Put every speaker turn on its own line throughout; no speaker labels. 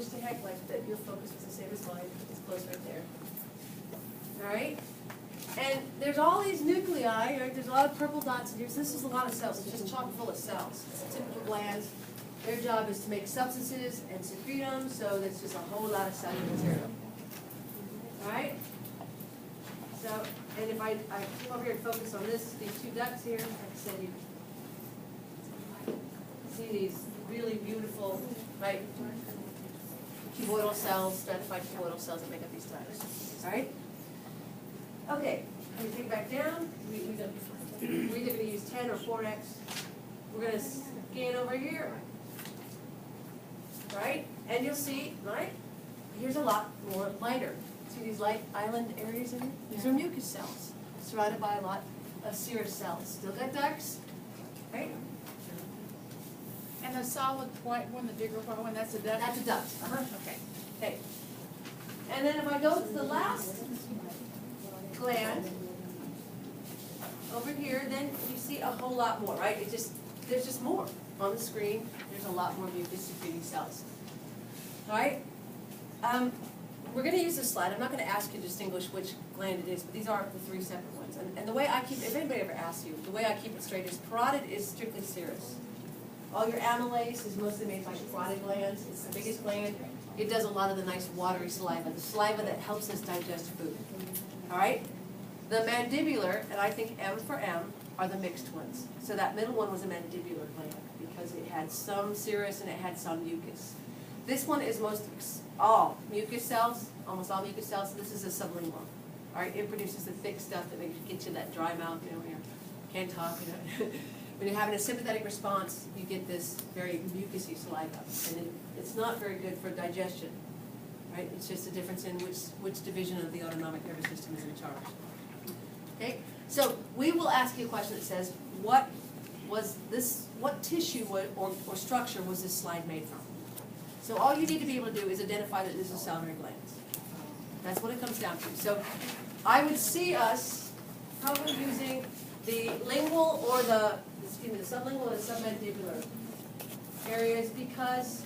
wish to heck like that your focus was the same as mine. It's close right there. All right? And there's all these nuclei, right? There's a lot of purple dots in here. So this is a lot of cells. It's just chock full of cells. It's typical glands. Their job is to make substances and secrete them, so that's just a whole lot of cellular material. All right? So, and if I come over here and focus on these two ducts here, like I said, you see these really beautiful, right, cuboidal cells, stratified cuboidal cells that make up these ducts. All right? Okay, we take it back down. We're either going to use 10 or 4x. We're going to scan over here. Right? And you'll see, right? Here's a lot more lighter. See these light island areas in here? These are mucus cells, surrounded by a lot of serous cells. Still got ducts, right?
And the solid white one, the bigger white one, that's a duct?
That's a duct.
Okay.
Okay. And then if I go to the last gland, over here, then you see a whole lot more, right? There's just more on the screen. There's a lot more mucus secreting cells. All right? We're going to use this slide. I'm not going to ask you to distinguish which gland it is, but these are the three separate ones. And the way I keep, if anybody ever asks you, the way I keep it straight is parotid is strictly serous. All your amylase is mostly made by parotid glands. It's the biggest gland. It does a lot of the nice watery saliva, the saliva that helps us digest food. All right? The mandibular, and I think M for M, are the mixed ones. So that middle one was a mandibular gland because it had some serous and it had some mucus. This one is all mucus cells, almost all mucus cells. So this is a sublingual. All right, it produces the thick stuff that gets you that dry mouth, you know, when you can't talk. You know. When you're having a sympathetic response, you get this very mucusy saliva, and it's not very good for digestion. Right? It's just a difference in which division of the autonomic nervous system is in charge. Okay, so we will ask you a question that says, what tissue or structure was this slide made from? So all you need to be able to do is identify that this is salivary glands. That's what it comes down to. So I would see us probably using the lingual or the sublingual and submandibular areas because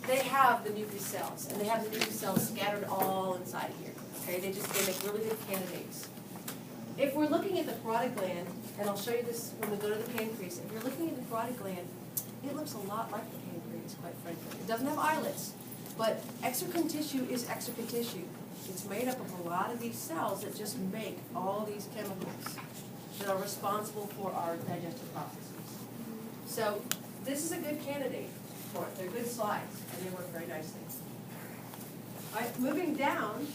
they have the mucus cells, and they have the mucus cells scattered all inside here. Okay, they make really good candidates. If we're looking at the parotid gland, and I'll show you this when we go to the pancreas, if you're looking at the parotid gland, it looks a lot like the pancreas, quite frankly. It doesn't have islets, but exocrine tissue is exocrine tissue. It's made up of a lot of these cells that just make all these chemicals that are responsible for our digestive processes. So this is a good candidate for it. They're good slides, and they work very nicely. All right, moving down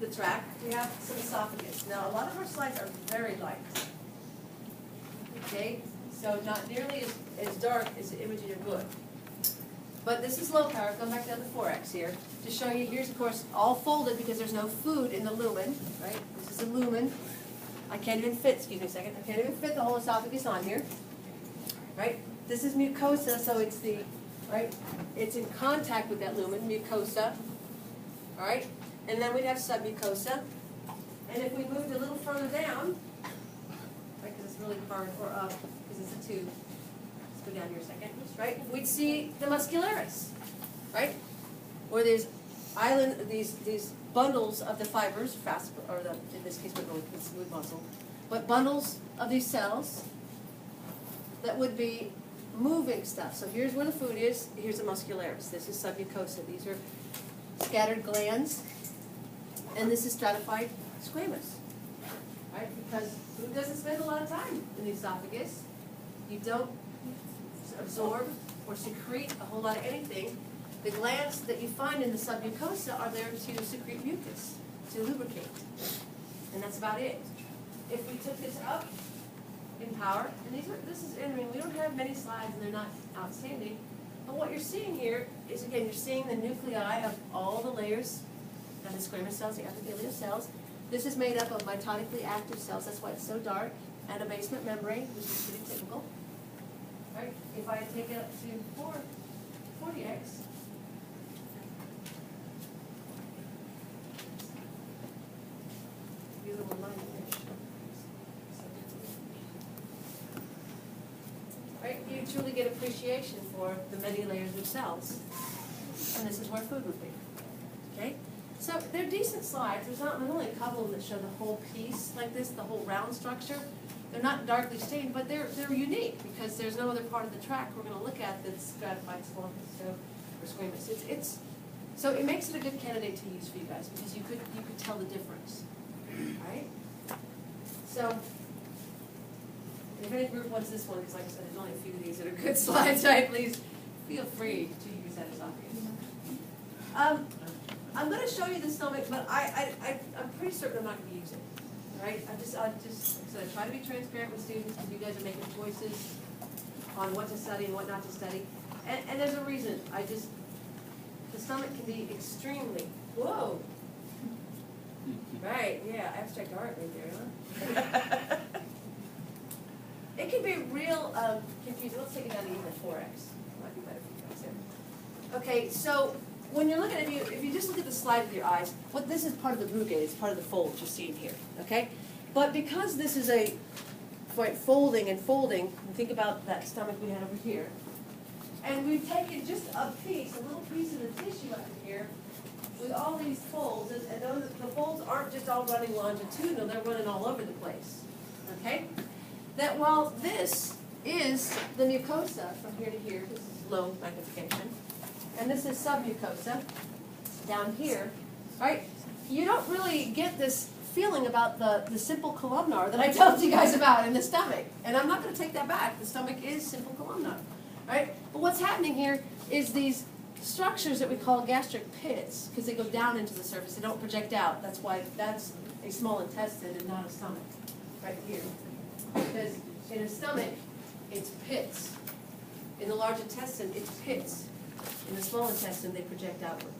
the track, we have some esophagus. Now, a lot of our slides are very light. Okay, so not nearly as dark as the image in your book. But this is low power. Going back down to 4x here to show you. Here's, of course, all folded because there's no food in the lumen. Right? This is a lumen. I can't even fit. Excuse me a second. I can't even fit the whole esophagus on here. Right? This is mucosa, so it's the right. It's in contact with that lumen, mucosa. All right. And then we'd have submucosa. And if we moved a little further down, right, because it's really hard, or up, because it's a tube. Let's go down here a second. Right? We'd see the muscularis, right? Or these bundles of the fibers, in this case we're going with smooth muscle, but bundles of these cells that would be moving stuff. So here's where the food is. Here's the muscularis. This is submucosa. These are scattered glands. And this is stratified squamous, right? Because food doesn't spend a lot of time in the esophagus. You don't absorb or secrete a whole lot of anything. The glands that you find in the submucosa are there to secrete mucus, to lubricate. And that's about it. If we took this up in power, and we don't have many slides and they're not outstanding, but what you're seeing here is, again, you're seeing the nuclei of all the layers of the squamous cells, the epithelial cells. This is made up of mitotically active cells, that's why it's so dark, and a basement membrane, which is pretty typical. Right? If I take it up to 40x, beautiful line image. Right? You truly get appreciation for the many layers of cells. And this is where food would be. Okay? So they're decent slides. There's only a couple of them that show the whole piece like this, the whole round structure. They're not darkly stained, but they're unique because there's no other part of the tract we're going to look at that's stratified squamous or squamous. So it makes it a good candidate to use for you guys because you could tell the difference. All right? So if any group wants this one, because like I said, there's only a few of these that are good slides, right? Please feel free to use that as obvious. I'm going to show you the stomach, but I'm pretty certain I'm not going to use it. All right? I try to be transparent with students because you guys are making choices on what to study and what not to study. And there's a reason. The stomach can be extremely, whoa. Right, yeah, abstract art right there, huh? It can be real confusing. Let's take it down to even 4x. Might be better for you guys there. Okay, so when you're looking at it, if you just look at the slide with your eyes, this is part of the Brugate, it's part of the fold you're seeing here, okay? But because this is a folding and folding, think about that stomach we had over here. And we've taken just a little piece of the tissue out of here with all these folds, and the folds aren't just all running longitudinal, they're running all over the place, okay? That while this is the mucosa from here to here, this is low magnification, and this is submucosa down here, right? You don't really get this feeling about the simple columnar that I told you guys about in the stomach. And I'm not going to take that back. The stomach is simple columnar, right? But what's happening here is these structures that we call gastric pits, because they go down into the surface. They don't project out. That's why that's a small intestine and not a stomach, right here. Because in a stomach, it's pits. In the large intestine, it's pits. In the small intestine, they project outward.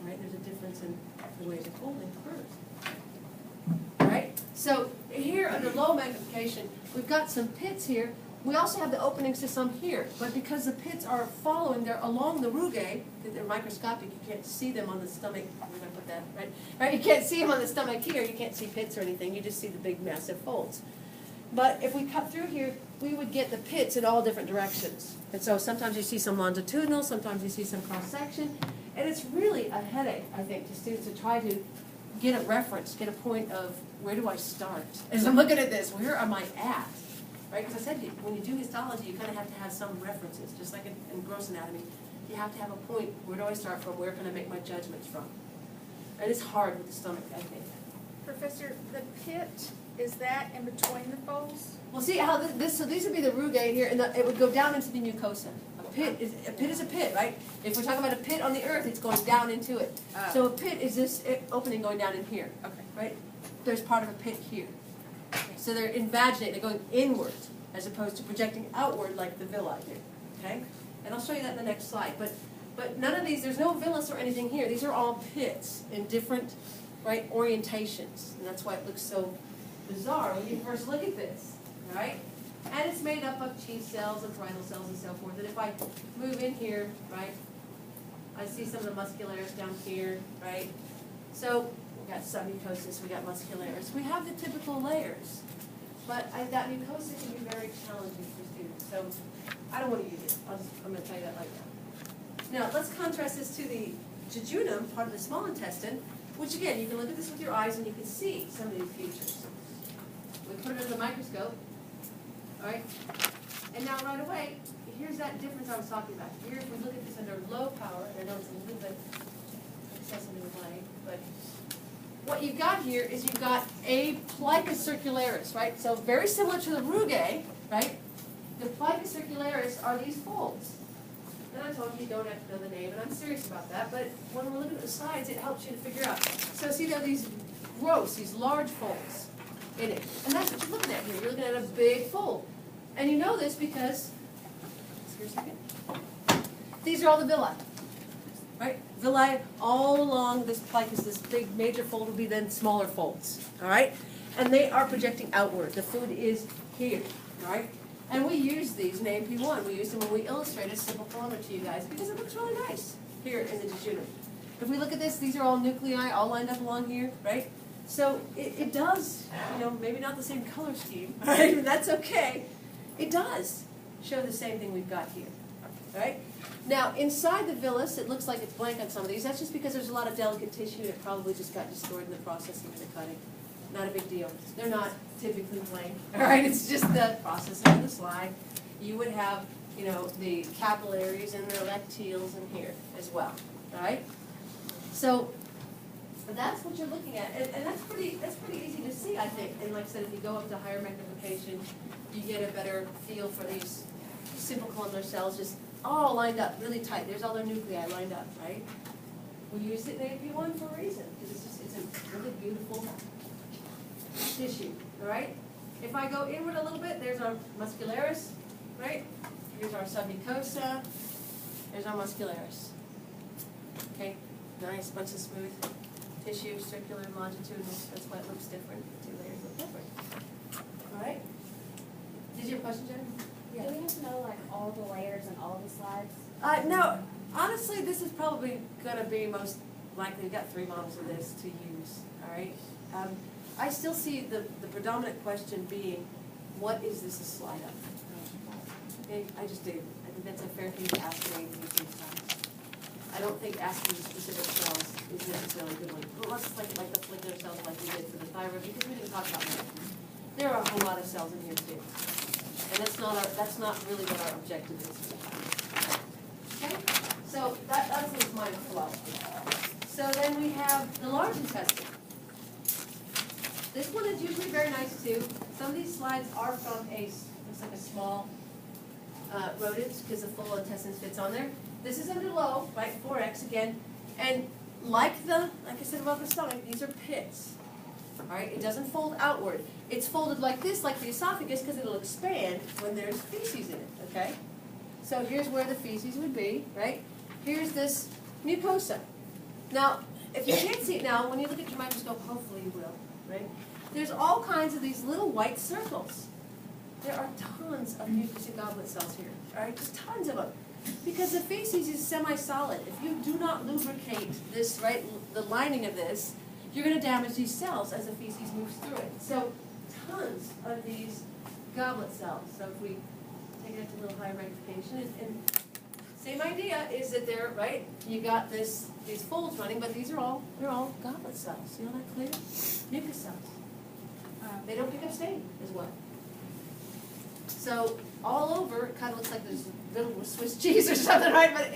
Right? There's a difference in the way the folding occurs. Right? So here under low magnification, we've got some pits here. We also have the openings to some here. But because the pits are following, they're along the rugae, because they're microscopic, you can't see them on the stomach. Where did I put that? Right? You can't see them on the stomach here. You can't see pits or anything. You just see the big, massive folds. But if we cut through here, we would get the pits in all different directions. And so sometimes you see some longitudinal, sometimes you see some cross-section. And it's really a headache, I think, to students to try to get a reference, get a point of where do I start? As I'm looking at this, where am I at? Right? Because I said when you do histology, you kind of have to have some references, just like in gross anatomy. You have to have a point. Where do I start from? Where can I make my judgments from? And it's hard with the stomach, I think.
Professor, the pit, is that in between the folds?
Well, see how so these would be the rugae here, and it would go down into the mucosa. A pit is a pit, right? If we're talking about a pit on the earth, it's going down into it. So a pit is this opening going down in here.
Okay.
Right? There's part of a pit here. So they're invaginating, they're going inward, as opposed to projecting outward like the villi do. Okay? And I'll show you that in the next slide. But none of these, there's no villus or anything here. These are all pits in different, right, orientations. And that's why it looks so bizarre when you first look at this. Right? And it's made up of cheese cells and parietal cells and so forth. And if I move in here, right, I see some of the muscularis down here, right? So we got submucosis, we got muscularis. We have the typical layers. But that mucosa can be very challenging for students. So I don't want to use it. I'm going to tell you that right now. Now, let's contrast this to the jejunum, part of the small intestine, which again, you can look at this with your eyes and you can see some of these features. We put it under the microscope. All right, and now right away, here's that difference I was talking about. Here, if we look at this under low power, and I know it's a little bit excessively light, but what you've got here is you've got a plica circularis, right? So very similar to the rugae, right? The plica circularis are these folds. And I told you don't have to know the name, and I'm serious about that, but when we're looking at the slides, it helps you to figure out. So see, there are these gross, these large folds in it. And that's what you're looking at here. You're looking at a big fold. And you know this because, here a second, these are all the villi, right? Villi all along this plica, this big major fold will be then smaller folds, all right? And they are projecting outward. The food is here, all right? And we use these in AP1. We use them when we illustrate a simple columnar to you guys because it looks really nice here in the jejunum. If we look at this, these are all nuclei all lined up along here, right? So it does, maybe not the same color scheme, right? But that's okay. It does. show the same thing we've got here. All right? Now, inside the villus, it looks like it's blank on some of these. That's just because there's a lot of delicate tissue that probably just got destroyed in the processing of the cutting. Not a big deal. They're not typically blank. All right? It's just the processing of the slide. You would have, you know, the capillaries and the lecteals in here as well. All right? So that's what you're looking at, and that's pretty easy to see, I think. And like I said, if you go up to higher magnification, you get a better feel for these simple columnar cells just all lined up, really tight. There's all their nuclei lined up, right? We use it in AP1 for a reason, because it's a really beautiful tissue, all right? If I go inward a little bit, there's our muscularis, right? Here's our submucosa, there's our muscularis. Okay, nice bunch of smooth tissue, circular and longitudinal. That's why it looks different. The two layers look different. All right? Did you have a question, Jen?
Do we have to know like all the layers and all the slides?
No, honestly, this is probably going to be most likely. We've got 3 models of this to use. All right? I still see the predominant question being, what is this a slide of? Okay, I just do. I think that's a fair thing to ask in these times. I don't think asking the specific cells is necessarily a good one. Well, let's like the follicular cells like we did for the thyroid, because we didn't talk about that. There are a whole lot of cells in here too. And that's not really what our objective is. Okay? So that's what's my flow. So then we have the large intestine. This one is usually very nice too. Some of these slides are from looks like a small rodents, because the full intestines fits on there. This is under low, right, 4x again. And like I said about the stomach, these are pits. All right, it doesn't fold outward. It's folded like this, like the esophagus, because it'll expand when there's feces in it, okay? So here's where the feces would be, right? Here's this mucosa. Now, if you can't see it now, when you look at your microscope, hopefully you will, right? There's all kinds of these little white circles. There are tons of mucus and goblet cells here, all right? Just tons of them. Because the feces is semi-solid. If you do not lubricate this, right, the lining of this, you're going to damage these cells as the feces moves through it. So tons of these goblet cells. So if we take it to a little higher magnification, and same idea is that they're, right, you got these folds running, but they're all goblet cells. You know that clear? Mucus cells. They don't pick up stain as well. So all over, it kind of looks like this little Swiss cheese or something, right? But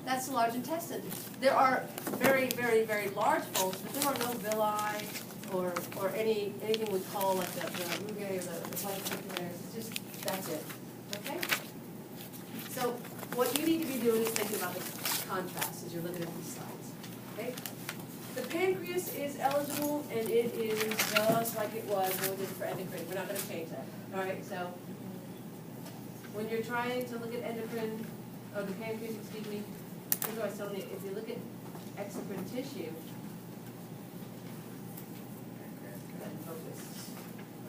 that's the large intestine. There are very, very, very large folds, but there are no villi or anything we call like the rugae or the glycocularis. It's just, that's it. Okay? So what you need to be doing is thinking about the contrast as you're looking at these slides. Okay? The pancreas is eligible, and it is just like it was when we did it for endocrine. We're not going to change that. All right? So when you're trying to look at endocrine, or the pancreas, excuse me, here's what I was telling you. If you look at exocrine tissue, focus,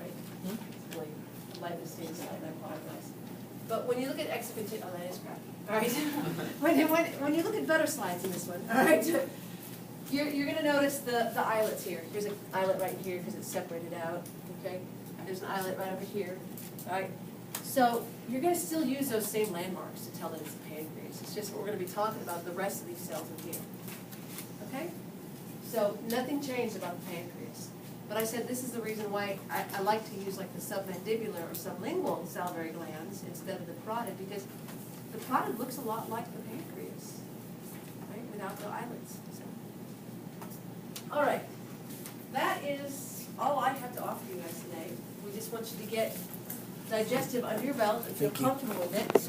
right? It's really light to see inside, I apologize. But when you look at exocrine tissue, oh, that is crappy. All right. when you look at better slides in this one, all right, you're going to notice the islets here. Here's an islet right here because it's separated out. Okay. There's an islet right over here. All right. So you're going to still use those same landmarks to tell that it's a pancreas. It's just we're going to be talking about the rest of these cells in here. Okay? So nothing changed about the pancreas. But I said this is the reason why I like to use like the submandibular or sublingual salivary glands instead of the parotid, because the parotid looks a lot like the pancreas, right? Without the islets. So. All right. That is all I have to offer you guys today. We just want you to get digestive under your belt and feel comfortable with it.